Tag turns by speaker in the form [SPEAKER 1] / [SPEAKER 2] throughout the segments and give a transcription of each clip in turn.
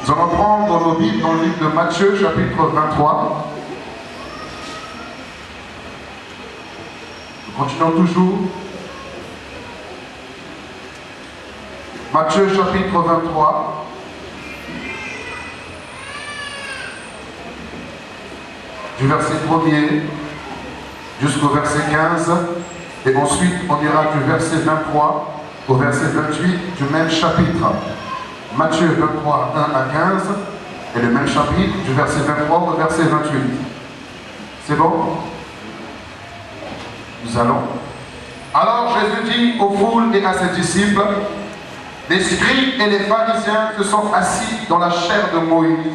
[SPEAKER 1] Nous allons prendre nos Bibles dans le livre de Matthieu, chapitre 23. Nous continuons toujours. Matthieu, chapitre 23. Du verset 1er jusqu'au verset 15. Et ensuite, on ira du verset 23 au verset 28 du même chapitre. Matthieu 23, 1 à 15, et le même chapitre, du verset 23 au verset 28. C'est bon? Nous allons. Alors Jésus dit aux foules et à ses disciples, les scribes et les pharisiens se sont assis dans la chair de Moïse.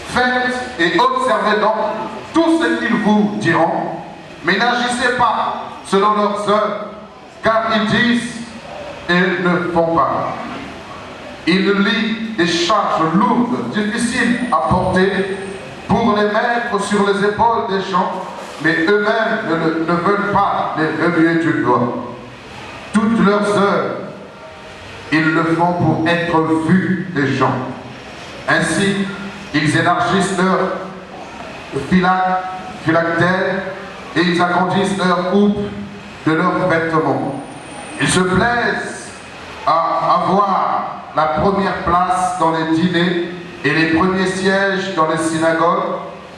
[SPEAKER 1] Faites et observez donc tout ce qu'ils vous diront, mais n'agissez pas selon leurs œuvres, car ils disent et ne font pas. Ils lient des charges lourdes, difficiles à porter, pour les mettre sur les épaules des gens, mais eux-mêmes ne veulent pas les remuer du doigt. Toutes leurs œuvres, ils le font pour être vus des gens. Ainsi, ils élargissent leur phylactère et ils agrandissent leur coupe de leurs vêtements. Ils se plaisent à avoir la première place dans les dîners et les premiers sièges dans les synagogues,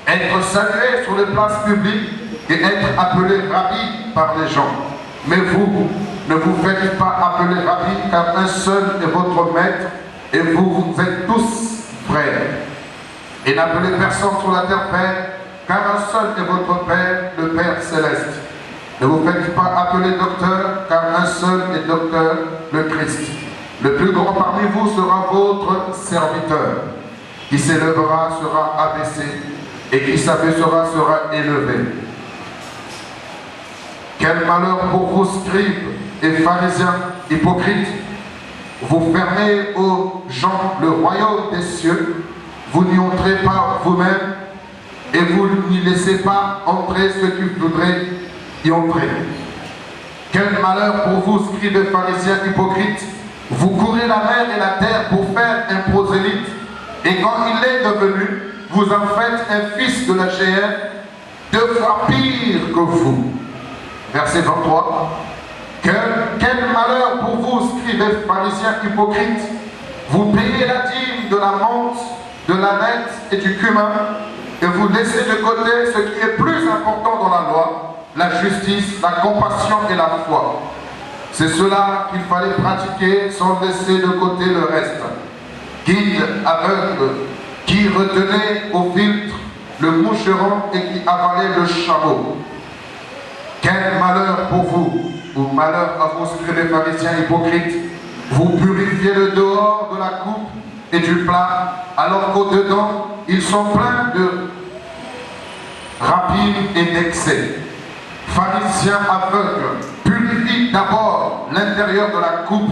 [SPEAKER 1] être salués sur les places publiques et être appelés rabbi par les gens. Mais vous, ne vous faites pas appeler rabbi, car un seul est votre maître et vous êtes tous frères. Et n'appelez personne sur la terre Père, car un seul est votre Père, le Père céleste. Ne vous faites pas appeler docteur, car un seul est docteur, le Christ. Le plus grand parmi vous sera votre serviteur. Qui s'élèvera sera abaissé, et qui s'abaissera sera élevé. Quel malheur pour vous, scribes et pharisiens hypocrites! Vous fermez aux gens le royaume des cieux, vous n'y entrez pas vous-même, et vous n'y laissez pas entrer ceux qui voudraient y entrer. Quel malheur pour vous, scribes et pharisiens hypocrites! Vous courez la mer et la terre pour faire un prosélyte, et quand il est devenu, vous en faites un fils de la géhenne, 2 fois pire que vous. Verset 23. Quel malheur pour vous, scribes et pharisiens hypocrites! Vous payez la dîme de la menthe, de l'âneth et du cumin, et vous laissez de côté ce qui est plus important dans la loi, la justice, la compassion et la foi. C'est cela qu'il fallait pratiquer sans laisser de côté le reste. Guide aveugle, qui retenait au filtre le moucheron et qui avalait le chameau. Quel malheur pour vous, ou malheur à vous, scribes et pharisiens hypocrites! Vous purifiez le dehors de la coupe et du plat, alors qu'au-dedans, ils sont pleins de rapines et d'excès. Pharisiens aveugles, purifie d'abord l'intérieur de la coupe,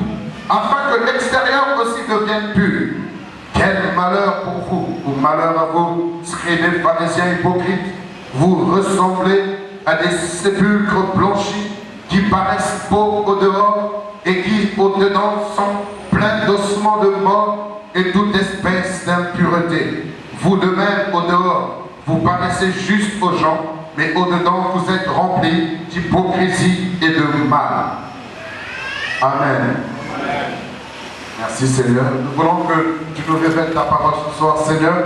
[SPEAKER 1] afin que l'extérieur aussi devienne pur. Quel malheur pour vous, ou malheur à vous, scribes et pharisiens hypocrites! Vous ressemblez à des sépulcres blanchis qui paraissent beaux au dehors et qui au dedans sont pleins d'ossements de mort et toute espèce d'impureté. Vous de même au dehors, vous paraissez juste aux gens, mais au-dedans, vous êtes remplis d'hypocrisie et de mal. Amen. Merci Seigneur. Nous voulons que tu nous révèles ta parole ce soir, Seigneur,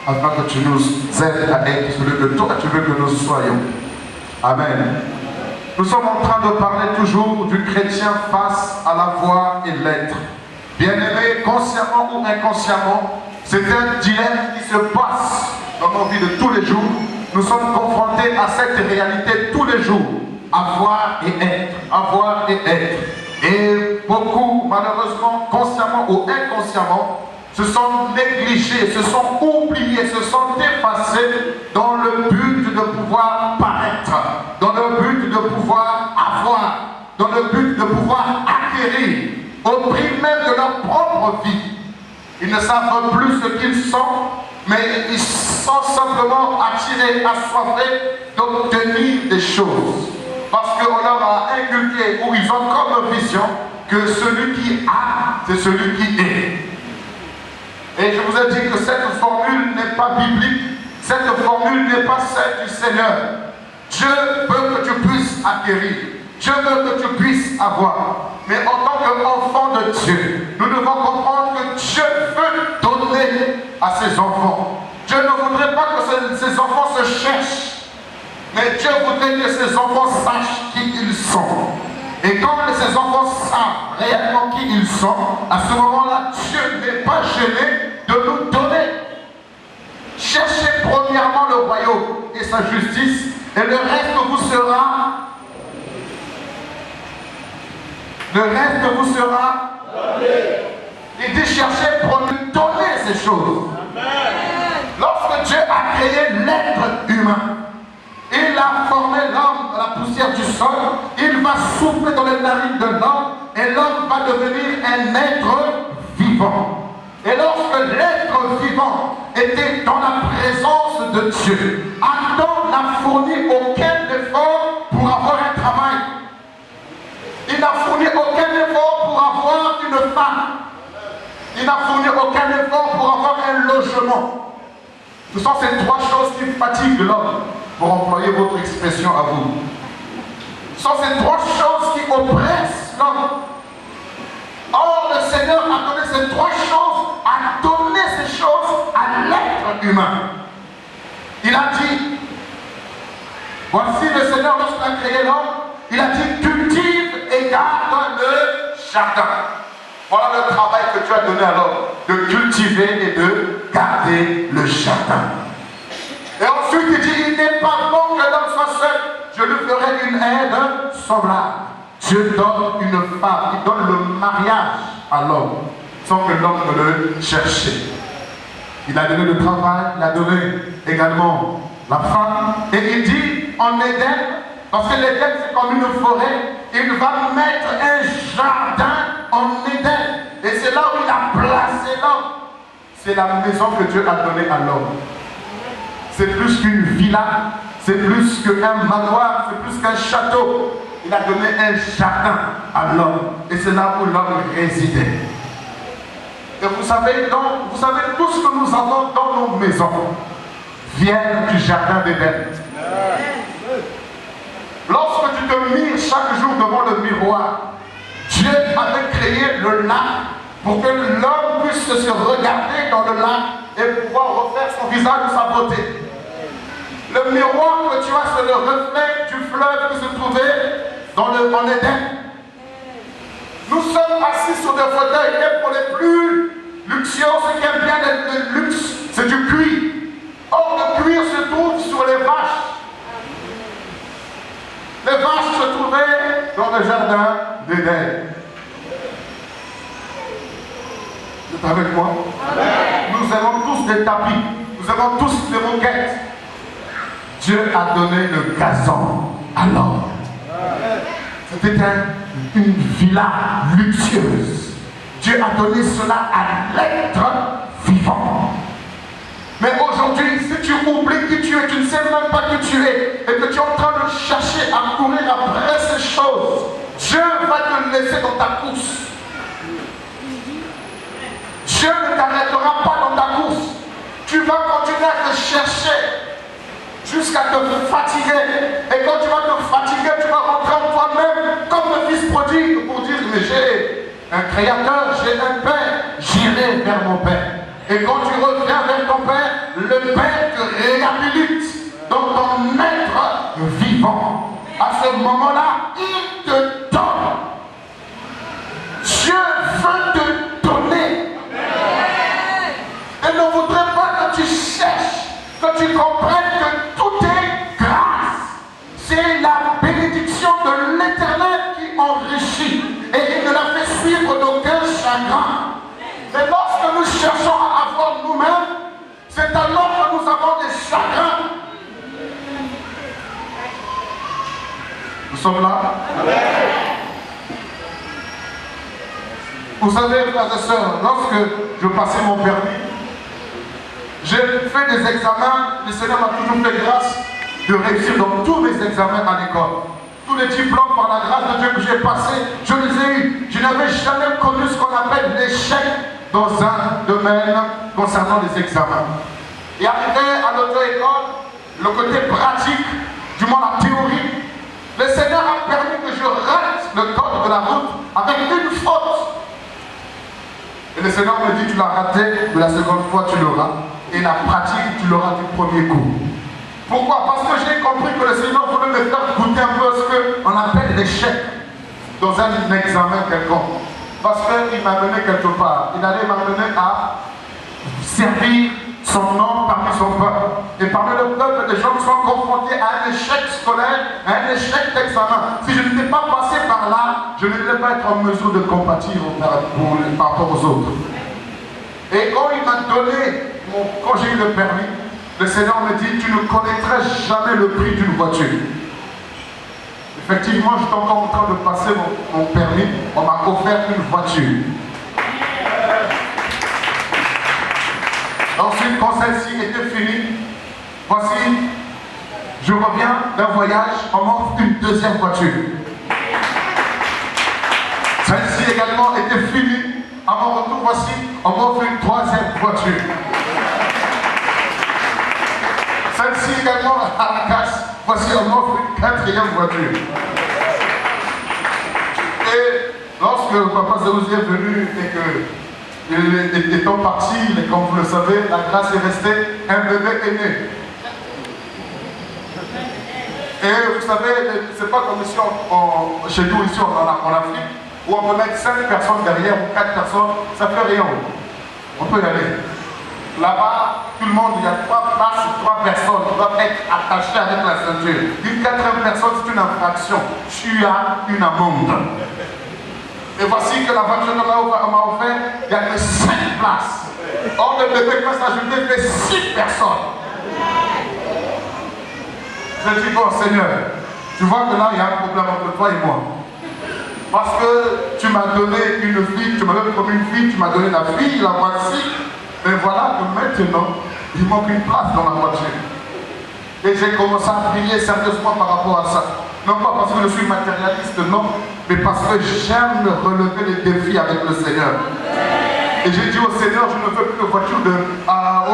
[SPEAKER 1] afin que tu nous aides à être celui que toi tu veux que nous soyons. Amen. Nous sommes en train de parler toujours du chrétien face à la voix et l'être. Bien-aimés, consciemment ou inconsciemment, c'est un dilemme qui se passe dans nos vies de tous les jours. Nous sommes confrontés à cette réalité tous les jours. Avoir et être. Avoir et être. Et beaucoup, malheureusement, consciemment ou inconsciemment, se sont négligés, se sont oubliés, se sont effacés dans le but de pouvoir paraître, dans le but de pouvoir avoir, dans le but de pouvoir acquérir, au prix même de leur propre vie. Ils ne savent plus ce qu'ils sont, mais ils sont simplement attirés, assoiffés d'obtenir des choses. Parce qu'on leur a inculqué, ou ils ont comme vision, que celui qui a, c'est celui qui est. Et Et je vous ai dit que cette formule n'est pas biblique, cette formule n'est pas celle du Seigneur. Dieu veut que tu puisses acquérir, Dieu veut que tu puisses avoir. Mais en tant qu'enfant de Dieu, nous devons comprendre que Dieu veut donner à ses enfants. Dieu ne voudrait pas que ses enfants se cherchent, mais Dieu voudrait que ses enfants sachent qui ils sont. Et quand ses enfants savent réellement qui ils sont, à ce moment-là, Dieu n'est pas gêné de nous donner. Cherchez premièrement le royaume et sa justice, et le reste vous sera. Le reste vous sera. Il dit cherchez pour nous donner ces choses. Lorsque Dieu a créé l'être humain, il a formé l'homme de la poussière du sol, il va souffler dans les narines de l'homme et l'homme va devenir un être vivant. Et lorsque l'être vivant était dans la présence de Dieu, Adam n'a fourni aucun effort pour avoir un travail. Il n'a fourni aucun effort pour avoir une femme. Il n'a fourni aucun effort pour avoir un logement. Ce sont ces trois choses qui fatiguent l'homme, pour employer votre expression à vous. Ce sont ces trois choses qui oppressent l'homme. Or, le Seigneur a donné ces trois choses, a donné ces choses à l'être humain. Il a dit, voici le Seigneur lorsqu'il a créé l'homme, il a dit, cultive et garde le jardin. Voilà le travail que Dieu a donné à l'homme, de cultiver et de garder le jardin. Et ensuite il dit, il n'est pas bon que l'homme soit seul, je lui ferai une aide semblable. Dieu donne une femme, il donne le mariage à l'homme, sans que l'homme ne le cherche. Il a donné le travail, il a donné également la femme, et il dit en Éden, parce que l'Éden c'est comme une forêt, il va mettre un jardin en Éden, et c'est là où il a placé l'homme. C'est la maison que Dieu a donnée à l'homme. C'est plus qu'une villa, c'est plus qu'un manoir, c'est plus qu'un château. Il a donné un jardin à l'homme, et c'est là où l'homme résidait. Et vous savez, tout ce que nous avons dans nos maisons vient du jardin d'Éden. Lorsque tu te mires chaque jour devant le miroir, Dieu avait créé le lac pour que l'homme puisse se regarder dans le lac et pouvoir refaire son visage de sa beauté. Le miroir que tu as, c'est le reflet du fleuve qui se trouvait en Éden. Nous sommes assis sur des fauteuils, et pour les plus luxueux, ceux qui aiment bien le luxe, c'est du cuir. Or, le cuir se trouve sur les vaches. Les vaches se trouvaient dans le jardin d'Éden. Vous êtes avec moi? Nous avons tous des tapis, nous avons tous des moquettes. Dieu a donné le gazon à l'homme. C'était une villa luxueuse. Dieu a donné cela à l'être vivant. Mais aujourd'hui, si tu oublies qui tu es, tu ne sais même pas qui tu es, et que tu es en train de chercher à courir après ces choses, Dieu va te laisser dans ta course. Dieu ne t'arrêtera pas dans ta course. Tu vas continuer à te chercher jusqu'à te fatiguer. Et quand tu vas te fatiguer, tu vas rentrer en toi-même comme le fils prodigue pour dire, mais j'ai un créateur, j'ai un père, j'irai vers mon père. Et quand tu reviens vers ton père, le père te réhabilite dans ton être vivant. À ce moment-là, il te donne. Dieu veut te donner. Et ne voudrait pas que tu cherches, que tu comprennes que tout est grâce. C'est la bénédiction de l'Éternel qui enrichit. Et il ne la fait suivre d'aucun chagrin. Mais lorsque nous cherchons à avoir nous-mêmes, c'est alors que nous avons des chagrins. Nous sommes là? Amen. Vous savez, frères et sœurs, lorsque je passais mon permis, j'ai fait des examens, le Seigneur m'a toujours fait grâce de réussir dans tous mes examens à l'école. Tous les diplômes par la grâce de Dieu que j'ai passés, je les ai eus. Je n'avais jamais connu ce qu'on appelle l'échec dans un domaine concernant les examens. Et arrivé à l'auto-école, le côté pratique, du moins la théorie, le Seigneur a permis que je rate le code de la route avec une faute. Et le Seigneur me dit, tu l'as raté, de la seconde fois tu l'auras. Et la pratique, tu l'auras du premier coup. Pourquoi? Parce que j'ai compris que le Seigneur voulait me faire goûter un peu ce qu'on appelle l'échec dans un examen quelconque. Parce qu'il m'a mené quelque part. Il allait m'amener à servir son nom parmi son peuple. Et parmi le peuple, des gens qui sont confrontés à un échec scolaire, à un échec d'examen. Si je n'étais pas passé par là, je ne devais pas être en mesure de compatir par rapport aux autres. Et quand il m'a donné, quand j'ai eu le permis, le Seigneur me dit, tu ne connaîtrais jamais le prix d'une voiture. Effectivement, j'étais encore en train de passer mon permis, on m'a offert une voiture. Ensuite, quand celle-ci était finie, voici, je reviens d'un voyage, on m'offre une deuxième voiture. Celle-ci également était finie, à mon retour, voici, on m'offre une troisième voiture. Celle-ci également à la casse, voici, on m'offre une quatrième voiture. Et lorsque Papa Zéouzi est venu et que étant parti, mais comme vous le savez, la grâce est restée, un bébé est né. Et vous savez, c'est pas comme ici, chez nous, ici en Afrique, où on peut mettre 5 personnes derrière ou 4 personnes, ça fait rien. On peut y aller. Là-bas, tout le monde, il y a 3 places, 3 personnes qui doivent être attachées avec la ceinture. Une 4e personne, c'est une infraction. Tu as une amende. Et voici que la voiture qu'on m'a offert, il n'y a que 5 places. Or, le bébé qui va s'ajouter fait 6 personnes. Je dis, bon Seigneur, tu vois que là, il y a un problème entre toi et moi. Parce que tu m'as donné une fille, tu m'as même promis une fille, tu m'as donné la fille, la voici. Mais voilà que maintenant, il manque une place dans la voiture. Et j'ai commencé à prier sérieusement par rapport à ça. Non pas parce que je suis matérialiste, non, mais parce que j'aime relever les défis avec le Seigneur. Et j'ai dit au Seigneur, je ne veux plus de voiture à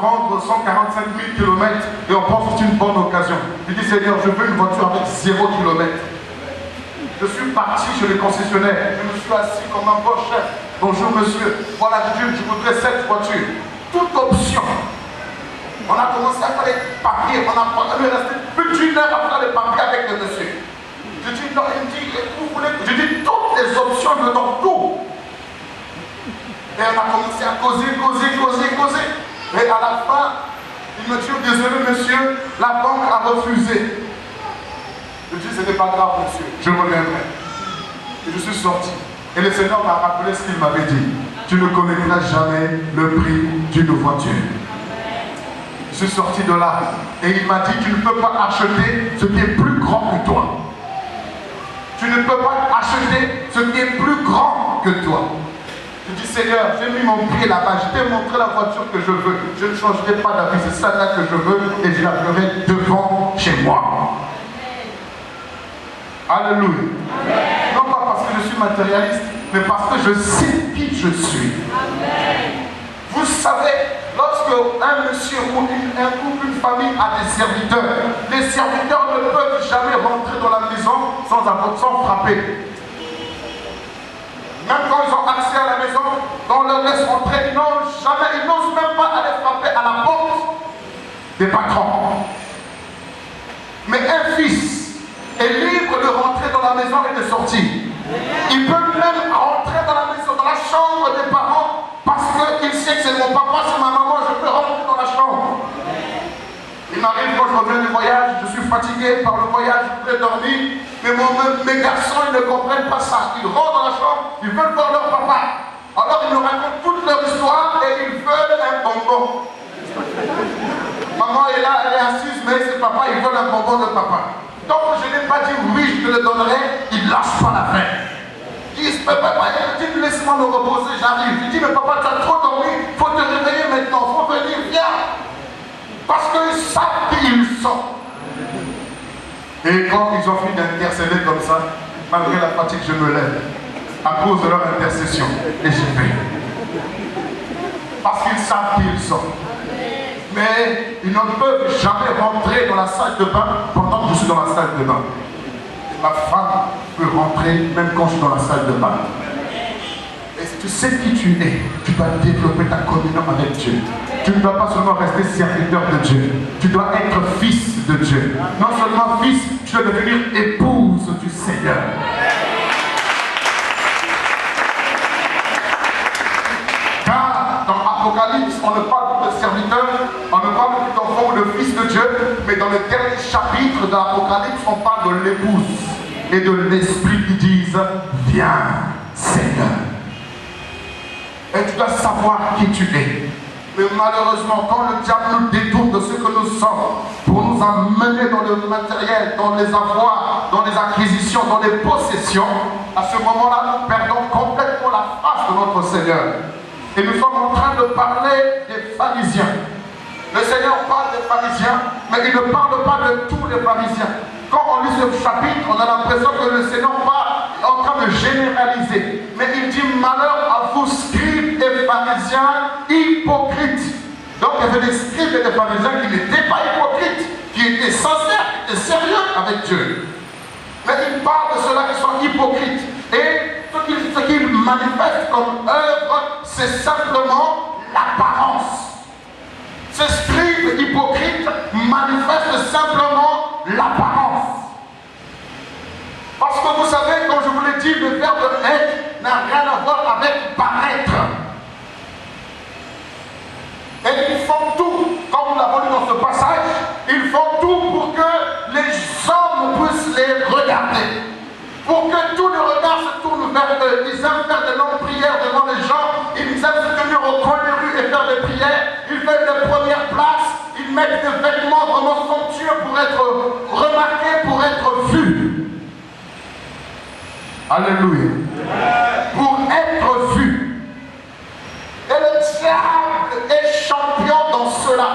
[SPEAKER 1] vendre 145 000 km et on pense que c'est une bonne occasion. J'ai dit Seigneur, je veux une voiture avec 0 km. Je suis parti chez le concessionnaire, je me suis assis comme un bon chef. Bonjour monsieur, voilà je voudrais cette voiture. Toute option. On a commencé à faire les papiers, on a resté plus d'une heure à faire les papiers avec le monsieur. Je dis non, il me dit, vous voulez, je dis toutes les options dedans, tout. Et on a commencé à causer. Et à la fin, il me dit, désolé monsieur, la banque a refusé. Je dis, ce n'est pas grave monsieur, je reviendrai. Et je suis sorti. Et le Seigneur m'a rappelé ce qu'il m'avait dit. Tu ne connaîtras jamais le prix d'une voiture. Je suis sorti de là. Et il m'a dit, tu ne peux pas acheter ce qui est plus grand que toi. Tu ne peux pas acheter ce qui est plus grand que toi. Je dis, Seigneur, j'ai mis mon pied là-bas, je t'ai montré la voiture que je veux. Je ne changerai pas d'avis, c'est ça là que je veux et je la ferai devant chez moi. Alléluia. Amen. Non pas parce que je suis matérialiste, mais parce que je sais qui je suis. Amen. Vous savez, lorsque un monsieur ou un couple, une famille a des serviteurs, les serviteurs ne peuvent jamais rentrer dans la maison sans frapper. Même quand ils ont accès à la maison, on leur laisse rentrer, ils n'osent même pas aller frapper à la porte des patrons. Mais un fils est libre de rentrer dans la maison et de sortir. Il peut même rentrer dans la maison, dans la chambre des parents, parce qu'il sait que c'est mon papa, c'est ma maman, je peux rentrer dans la chambre. Il m'arrive quand je reviens du voyage, je suis fatigué par le voyage, je voudrais dormir, mais mes garçons, ils ne comprennent pas ça. Ils rentrent dans la chambre, ils veulent voir leur papa. Alors ils nous racontent toute leur histoire et ils veulent un bonbon. Maman est là, elle est assise, mais c'est papa, ils veulent un bonbon de papa. Donc je n'ai pas dit oui, je te le donnerai, il ne lâche pas l'affaire. Il dit, papa, laisse-moi me reposer, j'arrive. Je dis, mais papa, tu as trop dormi, il faut te réveiller maintenant, il faut venir, viens. Parce qu'ils savent qui ils sont. Et quand ils ont fini d'intercéder comme ça, malgré la fatigue, je me lève à cause de leur intercession et j'y vais. parce qu'ils savent qui ils sont. Mais ils ne peuvent jamais rentrer dans la salle de bain pendant que je suis dans la salle de bain. Et ma femme peut rentrer même quand je suis dans la salle de bain. Et si tu sais qui tu es, tu dois développer ta communion avec Dieu. Tu ne dois pas seulement rester serviteur de Dieu, tu dois être fils de Dieu. Non seulement fils, tu dois devenir épouse du Seigneur. Car dans Apocalypse, on ne parle plus de serviteur, on ne parle plus d'enfant ou de fils de Dieu, mais dans le dernier chapitre de l'Apocalypse, on parle de l'épouse et de l'esprit qui disent « Viens, Seigneur ». Et tu dois savoir qui tu es. Mais malheureusement, quand le diable nous détourne de ce que nous sommes pour nous amener dans le matériel, dans les avoirs, dans les acquisitions, dans les possessions, à ce moment-là, nous perdons complètement la face de notre Seigneur. Et nous sommes en train de parler des pharisiens. Le Seigneur parle des pharisiens, mais il ne parle pas de tous les pharisiens. Quand on lit ce chapitre, on a l'impression que le Seigneur parle en train de généraliser. Mais il dit malheur à vous, scribes et pharisiens hypocrites. Donc il y avait des scribes et des pharisiens qui n'étaient pas hypocrites, qui étaient sincères, qui étaient sérieux avec Dieu. Mais il parle de ceux-là qui sont hypocrites. Et ce qu'ils manifestent comme œuvre, c'est simplement l'apparence. Ces scribes hypocrites manifestent simplement l'apparence. Parce que vous savez, comme je vous l'ai dit, le verbe être n'a rien à voir avec paraître. Et ils font tout, comme nous l'avons lu dans ce passage, ils font tout pour que les hommes puissent les regarder. Pour que tous les regards se tournent vers eux. Ils aiment faire de longues prières devant les gens. Ils aiment se tenir au coin des rues et faire des prières. Ils veulent les premières places. Ils mettent des vêtements vraiment somptueux pour être remarqués, pour être vus. Alléluia. Pour être vus. Et le diable est champion dans cela.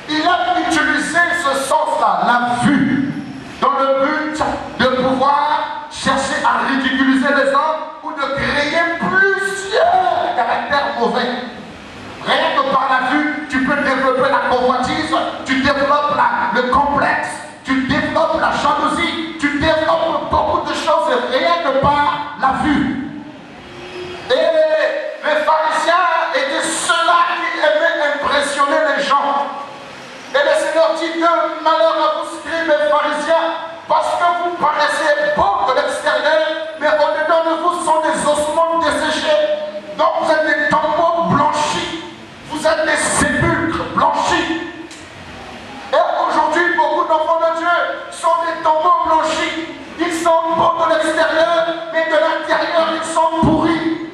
[SPEAKER 1] Il a utilisé ce sens-là, la vue, dans le but de pouvoir chercher à ridiculiser les hommes ou de créer plusieurs caractères mauvais. Rien que par la vue, tu peux développer la convoitise, tu développes le complexe, tu développes la jalousie, tu développes beaucoup de choses rien que par la vue. Et les pharisiens étaient ceux-là qui aimaient impressionner les gens. Et le Seigneur dit que malheur à vous, scribes et pharisiens, parce que vous paraissez beaux de l'extérieur, mais au-dedans de vous sont des ossements desséchés. Donc vous êtes des tombeaux blanchis, vous êtes des sépulcres blanchis. Et aujourd'hui, beaucoup d'enfants de Dieu sont des tombeaux blanchis. Ils sont beaux de l'extérieur, mais de l'intérieur, ils sont pourris.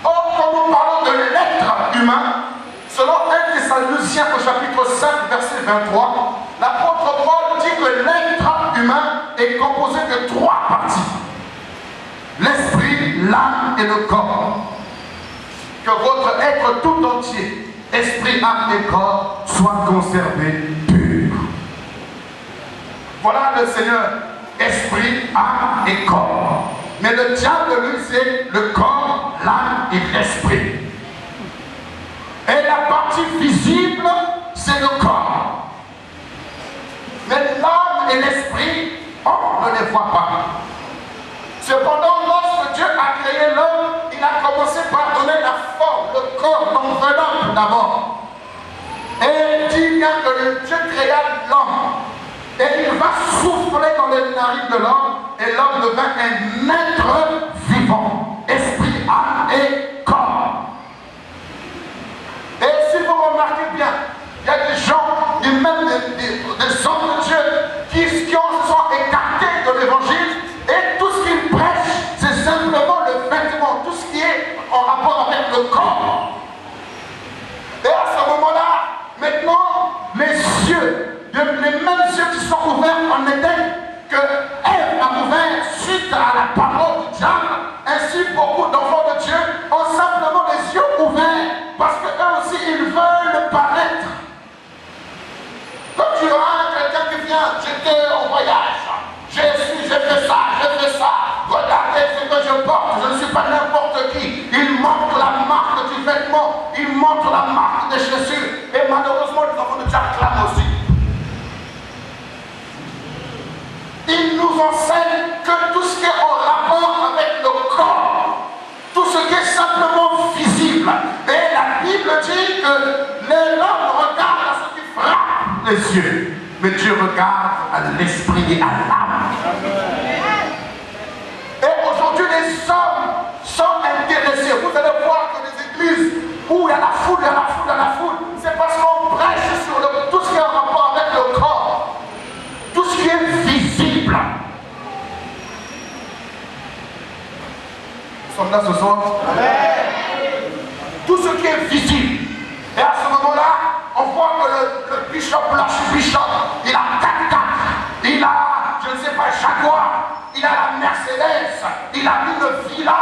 [SPEAKER 1] Or, quand nous parlons de l'être humain, selon 1 Thessaloniciens au chapitre 5, verset 23, l'apôtre Paul dit que l'être humain est composé de 3 parties. L'esprit, l'âme et le corps. Que votre être tout entier, esprit, âme et corps, soit conservé pur. Voilà le Seigneur, esprit, âme et corps. Mais le diable, lui, c'est le corps, l'âme et l'esprit. Et la partie visible, c'est le corps. Mais l'âme et l'esprit, on ne les voit pas. Cependant, lorsque Dieu a créé l'homme, il a commencé par donner la forme, le corps, l'enveloppe d'abord. Et il dit bien que Dieu créa l'homme. Et il va souffler dans les narines de l'homme, et l'homme devint un être vivant, esprit, âme et corps. Et si vous remarquez bien, il y a des gens, et même des hommes de Dieu, qui se sont écartés de l'évangile, et tout ce qu'ils prêchent, c'est simplement le vêtement, tout ce qui est en rapport avec le corps. Et à ce moment-là, maintenant, les yeux, les mêmes yeux qui sont ouverts en Éden, que Ève a ouvert suite à la parole du diable, ainsi beaucoup d'enfants de Dieu ont simplement les yeux ouverts, parce qu'eux aussi ils veulent paraître. Quand tu as quelqu'un qui vient, j'étais en voyage, j'ai fait ça, regardez ce que je porte, je ne suis pas n'importe il montre la marque du vêtement, il montre la marque des chaussures. Et malheureusement, nous avons déjà clamé aussi. Il nous enseigne que tout ce qui est en rapport avec le corps, tout ce qui est simplement visible. Et la Bible dit que l'homme regarde à ce qui frappe les yeux, mais Dieu regarde à l'esprit et à l'âme. Et aujourd'hui, les hommes sont intéressés. Vous allez voir que les églises où il y a la foule, il y a la foule, il y a la foule, c'est parce qu'on prêche sur tout ce qui est en rapport avec le corps, tout ce qui est visible. Nous sommes là ce soir. Tout ce qui est visible. Et à ce moment-là, on voit que le bishop, l'archbishop, il a 4x4, il a, je ne sais pas, Jaguar, il a la Mercedes, il a une villa,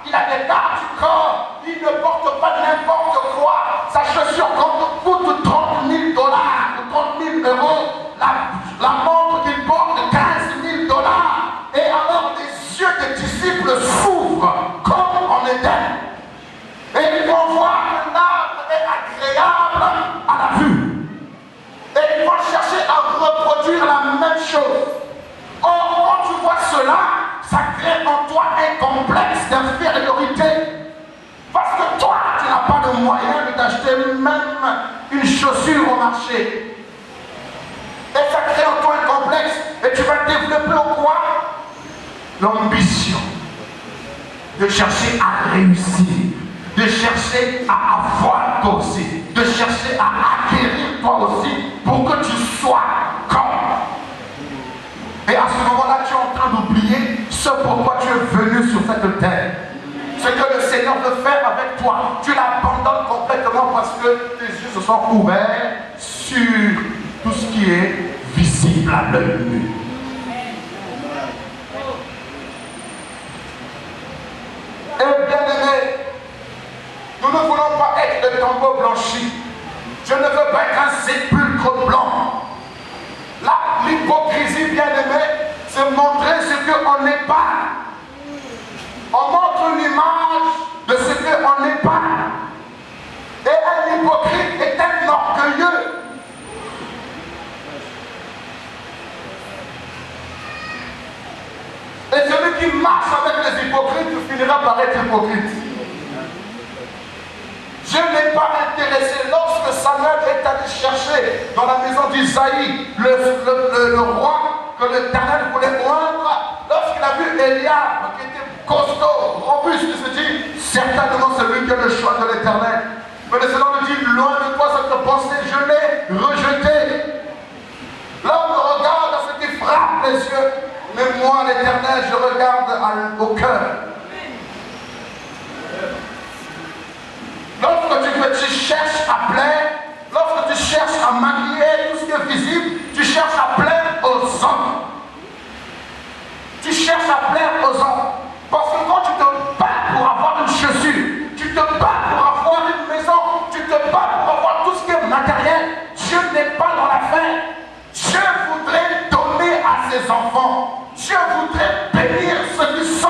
[SPEAKER 1] il a des gardes du corps, il ne porte pas n'importe quoi. Sa chaussure coûte 30 000 $, ou 30 000 euros. La montre qu'il porte 15 000 $. Et alors les yeux des disciples s'ouvrent comme en Éden. Et ils vont voir que l'arbre est agréable à la vue. Et ils vont chercher à reproduire la même chose. Or, quand tu vois cela, ça crée en toi un complexe d'infériorité. Parce que toi, tu n'as pas de moyen de t'acheter même une chaussure au marché. Et ça crée en toi un complexe. Et tu vas développer au quoi? L'ambition de chercher à réussir, de chercher à avoir toi aussi, de chercher à acquérir toi aussi pour que tu sois comme. Et à ce moment-là, tu es en train d'oublier ce pourquoi tu es venu sur cette terre. Ce que le Seigneur veut faire avec toi, tu l'abandonnes complètement parce que tes yeux se sont ouverts sur tout ce qui est visible à l'œil nu. Et bien aimé, nous ne voulons pas être des tombeaux blanchis. Je ne veux pas être un sépulcre blanc. Là, l'hypocrisie, bien aimé, c'est montrer ce qu'on n'est pas. On montre une image de ce qu'on n'est pas. Et un hypocrite est un orgueilleux. Et celui qui marche avec les hypocrites finira par être hypocrite. Dieu n'est pas intéressé. Lorsque Samuel est allé chercher dans la maison d'Isaïe le roi que l'Éternel voulait oindre, lorsqu'il a vu Eliab qui était costaud, robuste, il se dit certainement c'est lui qui a le choix de l'Éternel. Mais le Seigneur lui dit loin de toi cette pensée, je l'ai rejeté. L'homme regarde à ce qui frappe les yeux, mais moi l'Éternel je regarde au cœur. Lorsque tu cherches à plaire, lorsque tu cherches à maquiller tout ce qui est visible, tu cherches à plaire aux hommes. Tu cherches à plaire aux hommes. Parce que quand tu te bats pour avoir une chaussure, tu te bats pour avoir une maison, tu te bats pour avoir tout ce qui est matériel, Dieu n'est pas dans l'affaire. Dieu voudrait donner à ses enfants. Dieu voudrait bénir ceux qui sont.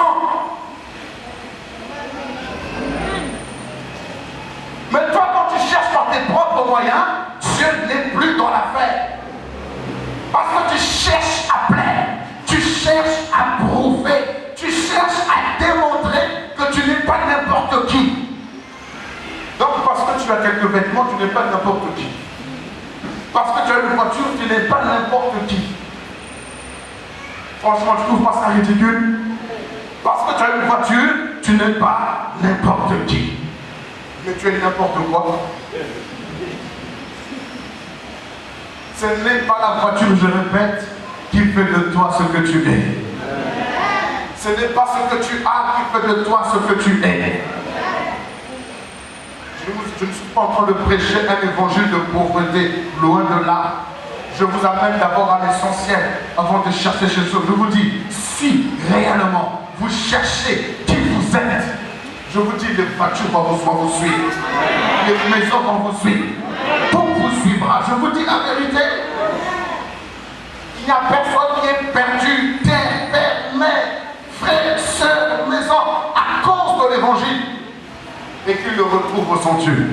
[SPEAKER 1] Mais toi, quand tu cherches par tes propres moyens, Dieu n'est plus dans l'affaire. Parce que tu cherches à plaire, tu cherches à prouver, tu cherches à démontrer que tu n'es pas n'importe qui. Donc parce que tu as quelques vêtements, tu n'es pas n'importe qui. Parce que tu as une voiture, tu n'es pas n'importe qui. Franchement, tu ne trouves pas ça ridicule? Parce que tu as une voiture, tu n'es pas n'importe qui. Mais tu es n'importe quoi. Ce n'est pas la voiture, je répète, qui fait de toi ce que tu es. Ce n'est pas ce que tu as qui fait de toi ce que tu es. Je ne suis pas en train de prêcher un évangile de pauvreté, loin de là. Je vous amène d'abord à l'essentiel avant de chercher chez eux. Je vous dis, si réellement vous cherchez qui vous êtes, je vous dis, les voitures vont vous suivre, les maisons vont vous suivre, tout vous suivra. Je vous dis la vérité. Il n'y a personne qui est perdu, terre, père, mère, frère, soeur, maison, à cause de l'évangile. et qu'il le retrouve au centuple.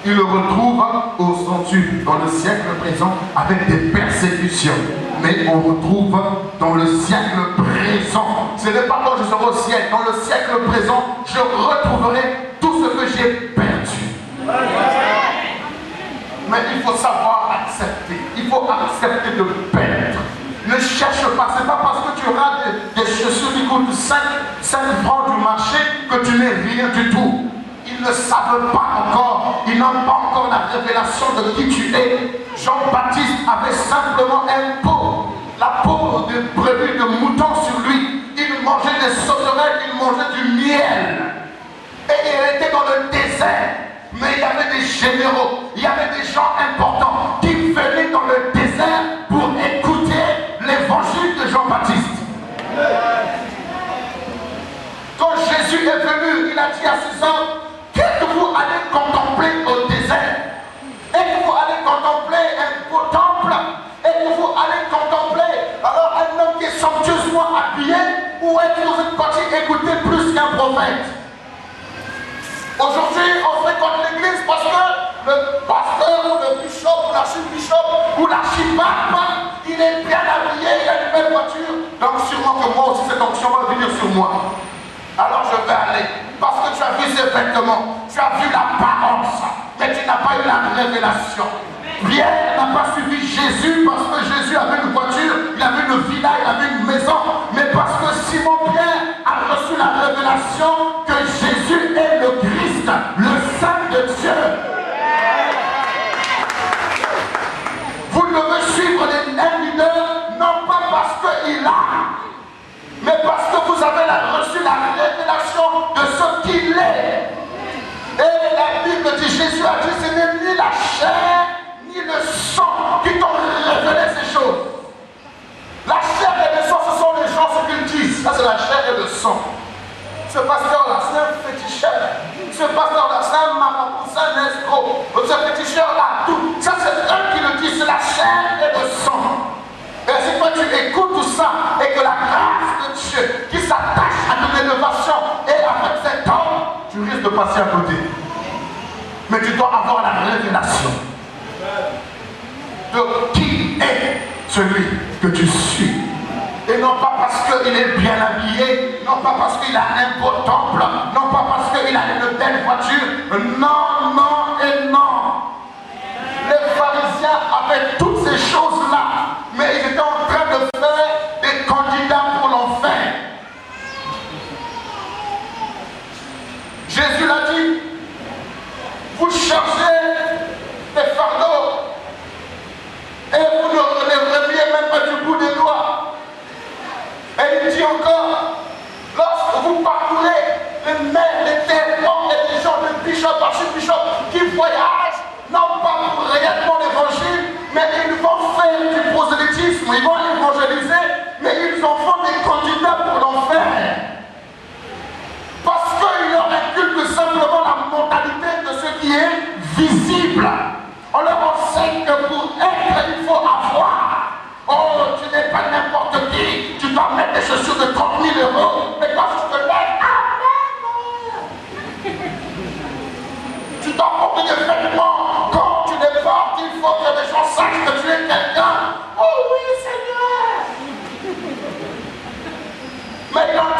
[SPEAKER 1] Il le retrouve au centuple dans le siècle présent avec des persécutions. Mais on retrouve dans le siècle présent. Ce n'est pas quand je serai au ciel. Dans le siècle présent, je retrouverai tout ce que j'ai perdu. Mais il faut savoir accepter. Il faut accepter de perdre. Ne cherche pas. Ce n'est pas parce que tu auras des chaussures qui coûtent 5 francs du marché que tu n'es rien du tout. Ils ne savent pas encore, ils n'ont pas encore la révélation de qui tu es. Jean-Baptiste avait simplement un pot, la peau de brebis, de mouton sur lui. Il mangeait des sauterelles, il mangeait du miel. Et il était dans le désert. Mais il y avait des généraux, il y avait des gens importants qui venaient dans le désert pour écouter l'évangile de Jean-Baptiste. Quand Jésus est venu, il a dit à ses hommes, qu'est-ce que vous allez contempler au désert? Est-ce que vous allez contempler un beau temple? Est-ce que vous allez contempler alors un homme qui est somptueusement habillé? Ou est-ce que vous êtes parti écouter plus qu'un prophète? Aujourd'hui, on fréquente l'église parce que le pasteur ou le bishop ou l'archibishop ou l'archipape, il est bien habillé, il a une belle voiture. Donc sûrement que moi aussi cette onction va venir sur moi. Alors je vais aller. Parce que tu as vu ses vêtements, tu as vu l'apparence, mais tu n'as pas eu la révélation. Pierre n'a pas suivi Jésus parce que Jésus avait une voiture, il avait une villa, il avait une maison, mais parce que Simon-Pierre a reçu la révélation que Jésus est le Christ, le Saint de Dieu. Vous devez suivre un leader, non pas parce qu'il a, mais parce que vous avez reçu la révélation de ce qu'il est. Et la Bible dit, Jésus a dit, ce n'est ni la chair, ni le sang qui t'ont révélé ces choses. La chair et le sang, ce sont les gens ce qu'ils disent. Ça, c'est la chair et le sang. Ce pasteur-là, c'est un féticheur. Ce pasteur-là, c'est un marabout, c'est un escroc. Ce féticheur-là, tout. Ça, c'est eux qui le disent, c'est la chair et le sang. Et si toi tu écoutes tout ça et que la grâce de Dieu qui s'attache à ton élévation et avec cet homme, tu risques de passer à côté. Mais tu dois avoir la révélation de qui est celui que tu suis. Et non pas parce qu'il est bien habillé, non pas parce qu'il a un beau temple, non pas parce qu'il a une belle voiture. Non, non et non. Les pharisiens avaient toutes ces choses-là, mais ils étaient en train de faire des candidats pour l'enfer. Jésus l'a dit, vous cherchez des fardeaux et vous ne les remiez même pas du bout des doigts. Et il dit encore, lorsque vous parcourez les mers, les terres, et les gens de bishop, archibishop qui voyagent, non pas pour réellement l'évangile, mais ils vont faire du prosélytisme, ils vont évangéliser, mais ils en font des candidats pour l'enfer. Parce qu'ils leur inculquent simplement la mentalité de ce qui est visible. On leur enseigne que pour être, il faut avoir. Oh, tu n'es pas n'importe qui, tu dois mettre des chaussures de 30 000 €, mais quand tu te lèves, amen. Tu dois porter des vêtements. Quand tu les portes, il faut que les gens sachent que tu es quelqu'un. Oh oui, Seigneur. Mais il en